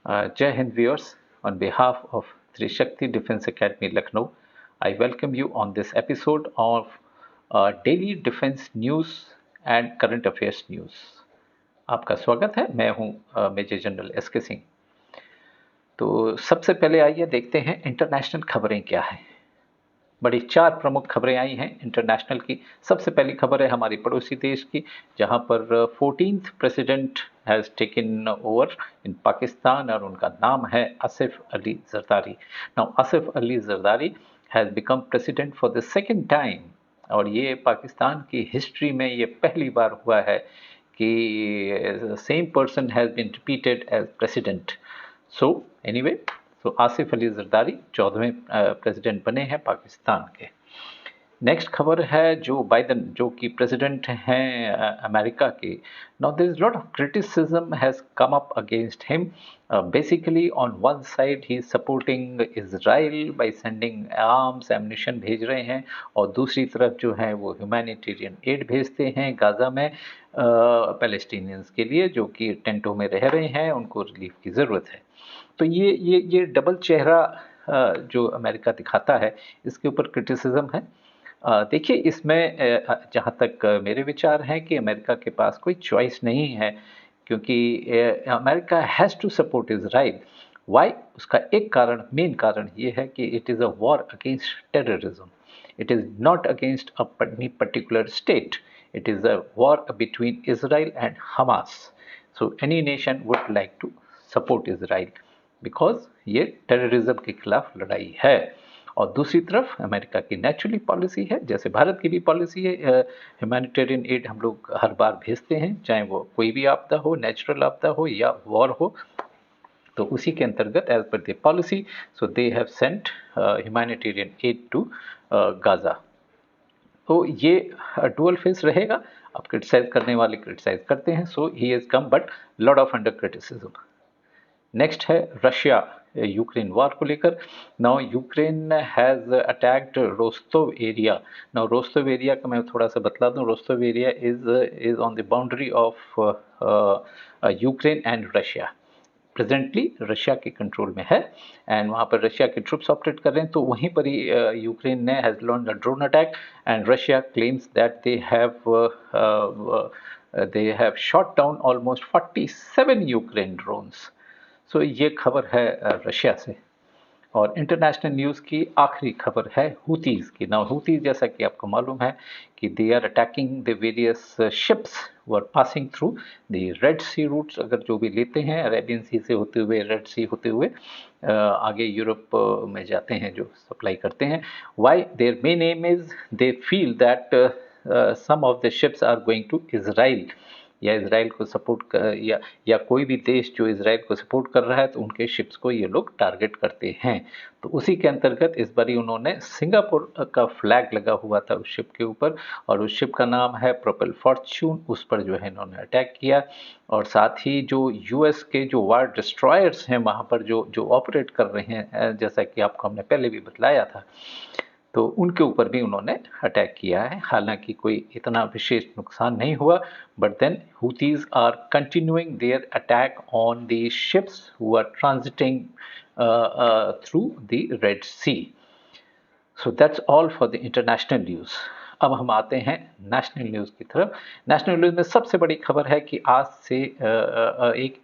Jai Hind viewers, on behalf of Trishakti Defense Academy Lucknow, I welcome you on this episode of Daily Defense News and Current Affairs News. आपका स्वागत है। मैं हूं major general S के सिंह। तो सबसे पहले आइए देखते हैं इंटरनेशनल खबरें क्या हैं। बड़ी चार प्रमुख खबरें आई हैं इंटरनेशनल की। सबसे पहली खबर है हमारी पड़ोसी देश की, जहां पर 14th president has taken over in Pakistan और उनका नाम है Asif Ali Zardari. Now Asif Ali Zardari has become president for the second time, और ये पाकिस्तान की हिस्ट्री में ये पहली बार हुआ है कि same person has been repeated as president. So anyway, तो आसिफ अली जरदारी 14वें प्रेसिडेंट बने हैं पाकिस्तान के। नेक्स्ट खबर है जो बाइडन, जो कि प्रेसिडेंट हैं अमेरिका के। Now there is lot of criticism has come up against him. Basically on one side he is supporting Israel by sending arms, ammunition भेज रहे हैं, और दूसरी तरफ जो है वो ह्यूमैनिटेरियन एड भेजते हैं गाजा में पैलेस्टीनियंस के लिए, जो कि टेंटों में रह रहे हैं, उनको रिलीफ की ज़रूरत है। तो ये डबल चेहरा जो अमेरिका दिखाता है, इसके ऊपर क्रिटिसिज्म है। देखिए, इसमें जहाँ तक मेरे विचार हैं कि अमेरिका के पास कोई चॉइस नहीं है, क्योंकि America has to support Israel. Why? उसका एक कारण, मेन कारण ये है कि it is a war against terrorism. It is not against any particular state. It is a war between Israel and Hamas. So any nation would like to support Israel because ये terrorism के खिलाफ लड़ाई है। और दूसरी तरफ America की naturally policy है, जैसे भारत की भी पॉलिसी है, ह्यूमैनिटेरियन एड हम लोग हर बार भेजते हैं, चाहे वो कोई भी आपदा हो, नेचुरल आपदा हो या वॉर हो। तो उसी के अंतर्गत as per the policy, so they have sent humanitarian aid to Gaza. तो ये डुअल फेस रहेगा। अब क्रिटिसाइज करने वाले क्रिटिसाइज करते हैं, so he is come but lot of under criticism. Next है रशिया यूक्रेन वॉर को लेकर। Now Ukraine has attacked Rostov area. Now Rostov area का मैं थोड़ा सा बतला दूं। Rostov area is on the boundary of Ukraine and Russia. Presently Russia के कंट्रोल में है, एंड वहाँ पर रशिया के ट्रूप्स ऑपरेट कर रहे हैं। तो वहीं पर ही यूक्रेन ने has launch a drone attack, and Russia claims that they have shot down almost 47 Ukraine drones. So ये खबर है रशिया से। और इंटरनेशनल न्यूज़ की आखिरी खबर है हुतीज़ की। नाउ हुतीज़, जैसा कि आपको मालूम है कि they are attacking the various ships were passing through the Red Sea routes. अगर जो भी लेते हैं अरेबियन सी से होते हुए, रेड सी होते हुए आगे यूरोप में जाते हैं, जो सप्लाई करते हैं। Why? Their main aim is they feel that some of the ships are going to Israel, या इसराइल को सपोर्ट या कोई भी देश जो इसराइल को सपोर्ट कर रहा है, तो उनके शिप्स को ये लोग टारगेट करते हैं। तो उसी के अंतर्गत इस बारी उन्होंने सिंगापुर का फ्लैग लगा हुआ था उस शिप के ऊपर, और उस शिप का नाम है प्रोपेल फॉर्च्यून। उस पर जो है इन्होंने अटैक किया, और साथ ही जो यूएस के जो वार डिस्ट्रॉयर्स हैं वहाँ पर जो जो ऑपरेट कर रहे हैं, जैसा कि आपको हमने पहले भी बतलाया था, तो उनके ऊपर भी उन्होंने अटैक किया है। हालांकि कोई इतना विशेष नुकसान नहीं हुआ, but then Houthis are continuing their attack on the ships who are transiting through the Red Sea. So that's all for the international news. अब हम आते हैं नेशनल न्यूज़ की तरफ। नेशनल न्यूज़ में सबसे बड़ी खबर है कि आज से एक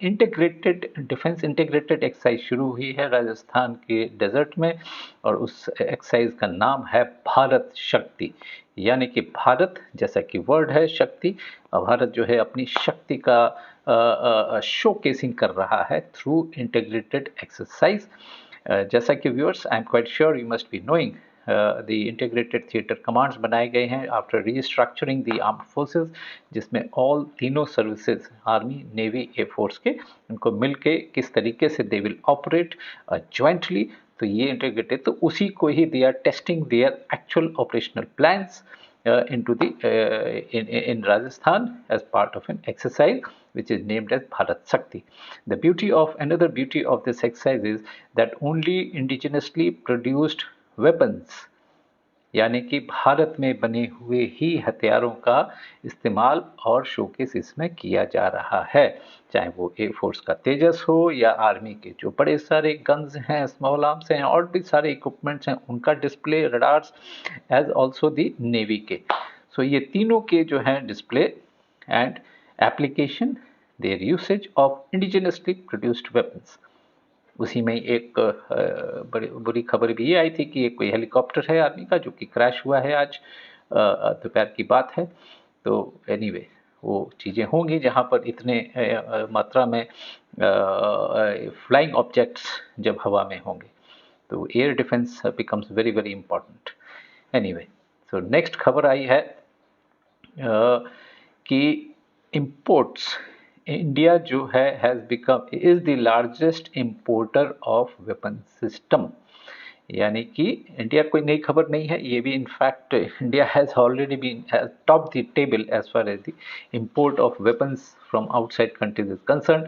डिफेंस इंटीग्रेटेड एक्सरसाइज शुरू हुई है राजस्थान के डेजर्ट में, और उस एक्सरसाइज का नाम है भारत शक्ति। यानी कि भारत जैसा कि वर्ड है, शक्ति, भारत जो है अपनी शक्ति का शोकेसिंग कर रहा है थ्रू इंटीग्रेटेड एक्सरसाइज। जैसा कि viewers, I am quite sure you must be knowing, the integrated theatre commands बनाए गए हैं after restructuring the armed forces, जिसमें ऑल तीनों सर्विसेज, आर्मी, नेवी, एयरफोर्स के, उनको मिल के किस तरीके से दे विल ऑपरेट ज्वाइंटली। तो ये इंटीग्रेटेड, तो उसी को ही they are testing their actual operational plans into the in Rajasthan as part of an exercise which is named as Bharat Shakti. Another beauty of this exercise is that only indigenously produced weapons यानी कि भारत में बने हुए ही हथियारों का इस्तेमाल और showcase इसमें किया जा रहा है, चाहे वो एयरफोर्स का तेजस हो या आर्मी के जो बड़े सारे गन्स हैं, स्मॉल आर्म्स हैं और भी सारे इक्विपमेंट्स हैं, उनका display, radars as also the navy के। सो ये तीनों के जो हैं display and application, their usage of indigenously produced weapons. उसी में एक बड़ी बुरी खबर भी ये आई थी कि एक कोई हेलीकॉप्टर है आर्मी का जो कि क्रैश हुआ है आज दोपहर की बात है। तो एनीवे वो चीज़ें होंगी जहाँ पर इतने मात्रा में फ्लाइंग ऑब्जेक्ट्स जब हवा में होंगे, तो air defence becomes very very important. Anyway, so next खबर आई है कि इंपोर्ट्स, इंडिया जो है has become is the largest importer of weapon system. यानी कि इंडिया कोई नई खबर नहीं है, ये भी in fact India has already been top the table as far as the import of weapons from outside countries is concern.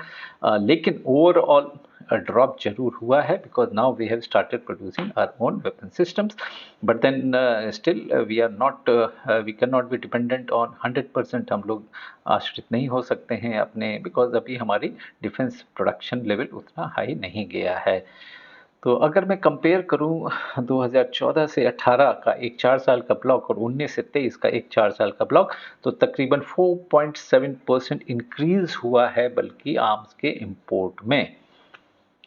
लेकिन ओवरऑल ड्रॉप जरूर हुआ है because now we have started producing our own weapon systems, but then still we are not, we can not be dependent on 100%। हम लोग आश्रित नहीं हो सकते हैं अपने, बिकॉज अभी हमारी डिफेंस प्रोडक्शन लेवल उतना हाई नहीं गया है। तो अगर मैं कंपेयर करूं 2014 से 18 का एक 4 साल का ब्लॉक और 19 से 23 का एक 4 साल का ब्लॉक, तो तकरीबन 4.7% इंक्रीज हुआ है बल्कि आर्म्स के इंपोर्ट में।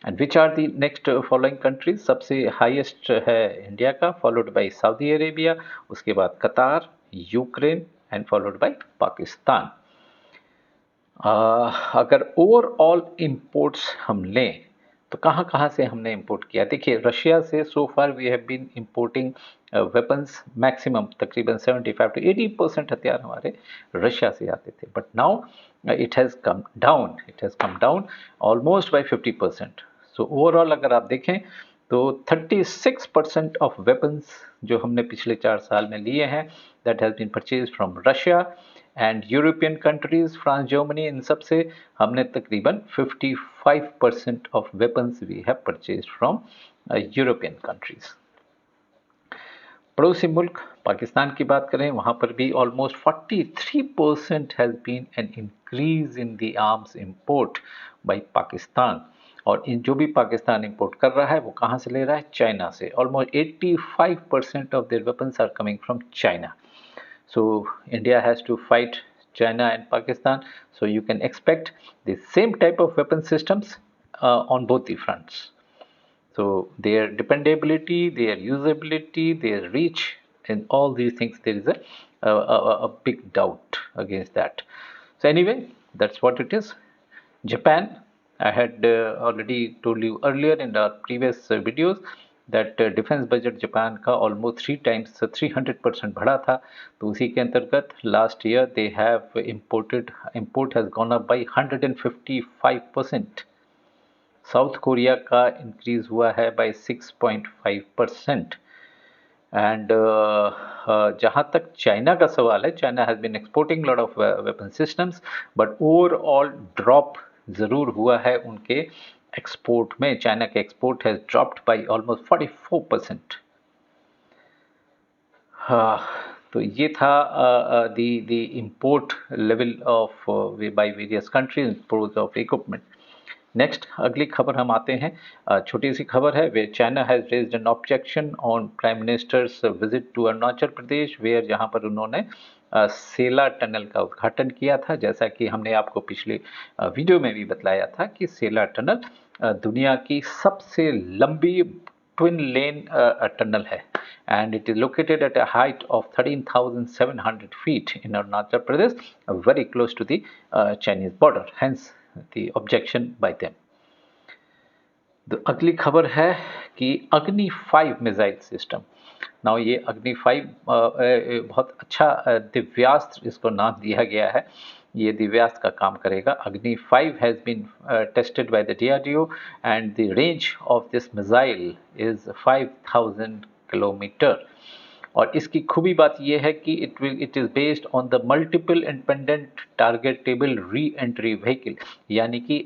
And which are the next following countries? सबसे हाईएस्ट है इंडिया का, फॉलोड बाय सऊदी अरेबिया, उसके बाद Qatar, Ukraine and followed by Pakistan. अगर ओवरऑल इंपोर्ट्स हम लें तो कहाँ कहाँ से हमने इंपोर्ट किया? देखिए, रशिया से so far we have been importing weapons maximum, तकरीबन 75 to 80% हथियार हमारे रशिया से आते थे, but now it has come down almost by 50%। So overall अगर आप देखें तो 36% ऑफ वेपन्स जो हमने पिछले 4 साल में लिए हैं, that has been purchase from Russia and European countries, France, Germany, इन सब से हमने तकरीबन 55% of weapons we have purchase from European countries. पड़ोसी मुल्क पाकिस्तान की बात करें, वहाँ पर भी almost 43% has been an increase in the arms import by Pakistan. और इन जो भी पाकिस्तान इंपोर्ट कर रहा है वो कहाँ से ले रहा है? चाइना से। Almost 85% of their weapons are coming from China. So India has to fight China and Pakistan. So you can expect the same type of weapon systems on both the fronts. So their dependability, their usability, their reach, and all these things, there is a big doubt against that. So anyway, that's what it is. Japan, I had already told you earlier in the previous videos that defence budget Japan का almost 300% बढ़ा था। तो उसी के अंतर्गत last year they have import has gone up by 155%। South Korea का increase हुआ है बाई 6.5%। एंड जहाँ तक चाइना का सवाल है, China has been exporting lot of weapon systems, but overall drop ज़रूर हुआ है उनके एक्सपोर्ट में। चाइना के export has dropped by almost 44%। तो ये था the import level of by various countries import of equipment. Next अगली खबर हम आते हैं, छोटी सी खबर है। वे China has raised an objection on prime minister's visit to Arunachal Pradesh, where जहां पर उन्होंने सेला टनल का उद्घाटन किया था। जैसा कि हमने आपको पिछले वीडियो में भी बताया था कि सेला टनल दुनिया की सबसे लंबी ट्विन लेन टनल है and it is located at a height of 13,700 feet in Arunachal Pradesh, very close to the Chinese border, hence the objection by them. तो अगली खबर है कि अग्नि 5 मिसाइल सिस्टम। नाउ ये अग्नि 5 बहुत अच्छा दिव्यास्त्र इसको नाम दिया गया है। ये दिव्यास्त्र का काम करेगा। Agni 5 has been tested by the DRDO and the range of this missile is 5000 kilometre. और इसकी खूबी बात यह है कि it is based on the multiple independent targetable re entry vehicle, यानी कि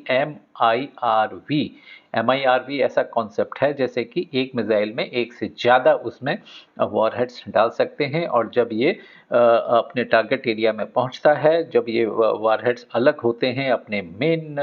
MIRV ऐसा कॉन्सेप्ट है जैसे कि एक मिसाइल में एक से ज़्यादा उसमें वॉरहेड्स डाल सकते हैं, और जब ये अपने टारगेट एरिया में पहुंचता है, जब ये वॉरहेड्स अलग होते हैं अपने मेन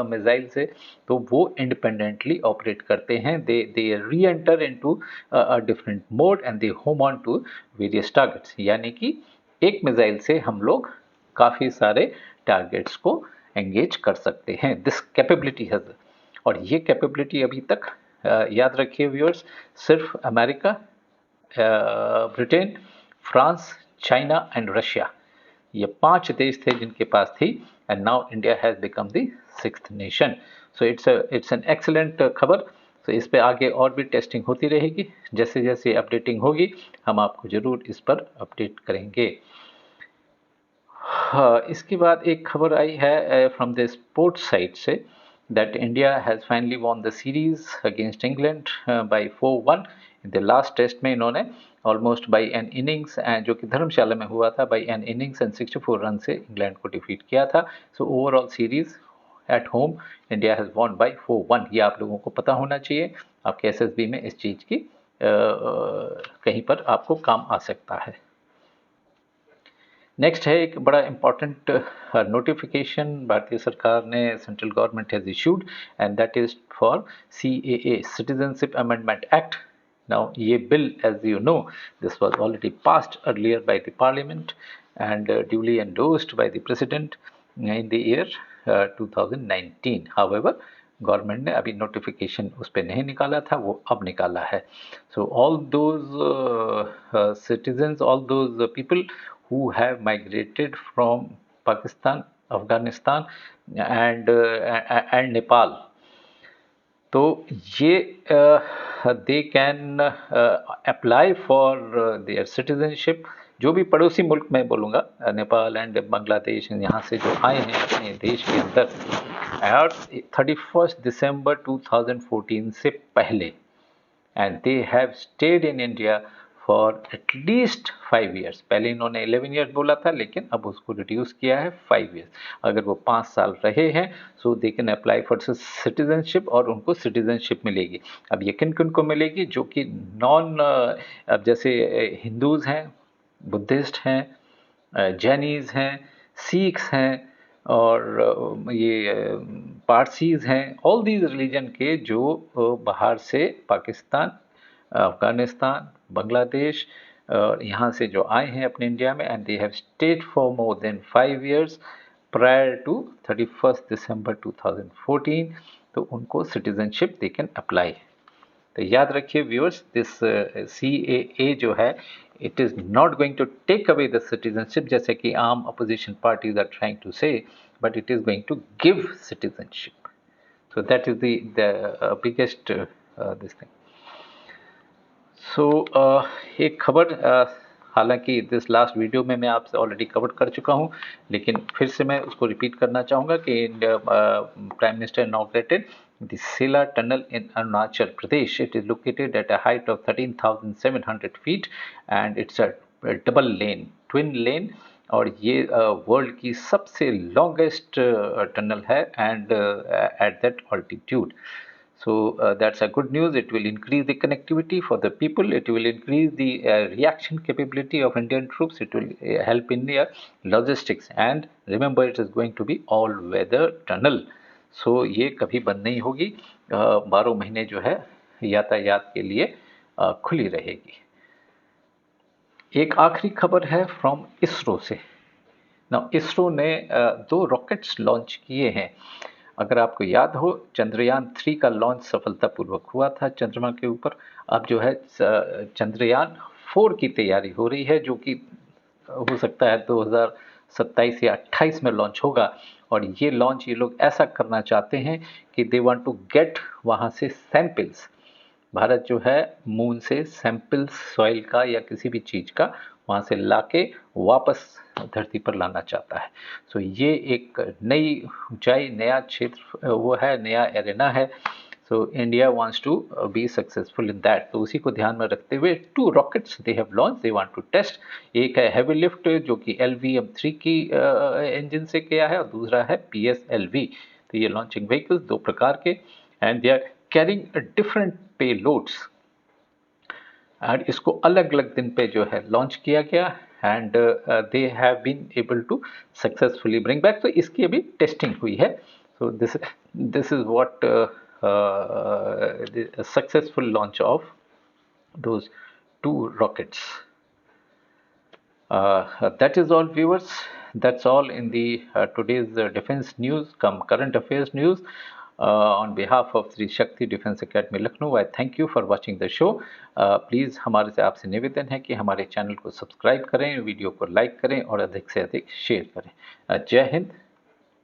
मिसाइल से, तो वो इंडिपेंडेंटली ऑपरेट करते हैं. They re-enter into a different mode and they home on to various targets. यानी कि एक मिसाइल से हम लोग काफ़ी सारे टारगेट्स को एंगेज कर सकते हैं. दिस कैपेबिलिटी हैज़, और ये कैपेबिलिटी अभी तक याद रखिए व्यूअर्स, सिर्फ America, Britain, France, China and Russia, ये 5 देश थे जिनके पास थी, and now India has become the 6th nation. So it's an excellent खबर. तो इस पे आगे और भी टेस्टिंग होती रहेगी. जैसे जैसे अपडेटिंग होगी हम आपको ज़रूर इस पर अपडेट करेंगे. हाँ, इसके बाद एक खबर आई है फ्रॉम द स्पोर्ट्स साइट से, that India has finally won the series against England by 4-1. In the last test में इन्होंने ऑलमोस्ट बाय एन इनिंग्स, जो कि धर्मशाला में हुआ था, by an innings and 64 run से इंग्लैंड को डिफीट किया था. So overall series at home India has won by 4-1. ये आप लोगों को पता होना चाहिए. आपके SSB में इस चीज़ की कहीं पर आपको काम आ सकता है. नेक्स्ट है एक बड़ा इम्पॉर्टेंट नोटिफिकेशन भारतीय सरकार ने, central government has issued, and that is for CAA, citizenship amendment act. Now ये bill, as you know, this was already passed earlier by the parliament and duly endorsed by the president in the year 2019. However government ने अभी notification उस पर नहीं निकाला था, वो अब निकाला है. So all those citizens, all those people who have migrated from Pakistan, Afghanistan and Nepal, तो ये दे can apply for their citizenship. जो भी पड़ोसी मुल्क में बोलूँगा, नेपाल एंड बांग्लादेश, यहाँ से जो आए हैं अपने देश के अंदर, और 31 दिसंबर 2014 से पहले, and they have stayed in India for at least 5 years. पहले इन्होंने 11 ईयर्स बोला था, लेकिन अब उसको रिड्यूस किया है 5 ईयर्स. अगर वो 5 साल रहे हैं, so they can apply for citizenship, और उनको सिटीजनशिप मिलेगी. अब ये किन किन को मिलेगी? जो कि नॉन, अब जैसे हिंदूज़ हैं, बुद्धिस्ट हैं, जैनीज़ हैं, सिख्स हैं, और ये पारसीज़ हैं. ऑल दीज रिलीजन के जो बाहर से पाकिस्तान, अफगानिस्तान, बांग्लादेश, यहाँ से जो आए हैं अपने इंडिया में, and they have stayed for more than 5 years prior to 31 December 2014, तो उनको सिटीजनशिप दे कैन अप्लाई. तो याद रखिए व्यूअर्स, दिस CAA जो है, it is not going to take away the citizenship, जैसे कि आम opposition parties are trying to say, but it is going to give citizenship. So that is the biggest this thing. So एक खबर, हालांकि this last video में मैं आपसे already cover कर चुका हूं, लेकिन फिर से मैं उसको रिपीट करना चाहूँगा कि prime minister inaugurated the Sela Tunnel in Arunachal Pradesh. It is located at a height of 13,700 feet and it's a double lane, twin lane, और ये वर्ल्ड की सबसे लॉन्गेस्ट टनल है, and at that altitude. So that's a good news. It will increase the connectivity for the people. It will increase the reaction capability of Indian troops. It will help in their logistics. And remember, it is going to be all-weather tunnel. So ये कभी बंद नहीं होगी. 12 महीने जो है यातायात के लिए खुली रहेगी. एक आखिरी खबर है फ्रॉम इसरो से. नाउ इसरो ने 2 रॉकेट्स लॉन्च किए हैं. अगर आपको याद हो, चंद्रयान 3 का लॉन्च सफलतापूर्वक हुआ था चंद्रमा के ऊपर. अब जो है चंद्रयान 4 की तैयारी हो रही है, जो कि हो सकता है 2027 या 28 में लॉन्च होगा. और ये लॉन्च ये लोग ऐसा करना चाहते हैं कि दे वांट टू गेट वहाँ से सैंपल्स. भारत जो है मून से सैंपल्स सॉइल का या किसी भी चीज़ का वहाँ से लाके वापस धरती पर लाना चाहता है. सो ये एक नई ऊंचाई, नया क्षेत्र वो है, नया एरेना है. So India wants to be successful in that. तो उसी को ध्यान में रखते हुए 2 rockets they have launch, they want to test. एक है हैवी लिफ्ट जो कि LVM-3 की इंजन से किया है, और दूसरा है PSLV. तो ये लॉन्चिंग व्हीकल्स 2 प्रकार के, and they are carrying different payloads, एंड इसको अलग अलग दिन पे जो है लॉन्च किया गया, and they have been able to successfully bring back. तो इसकी अभी टेस्टिंग हुई है। So this is what successful launch of those 2 rockets. That is all, viewers. That's all in the today's defense news, come current affairs news. On behalf of Sri Shakti Defense Academy Lucknow, I thank you for watching the show. Please हमारे से आपसे निवेदन है कि हमारे channel को subscribe करें, video को लाइक करें और अधिक से अधिक शेयर करें। जय हिंद,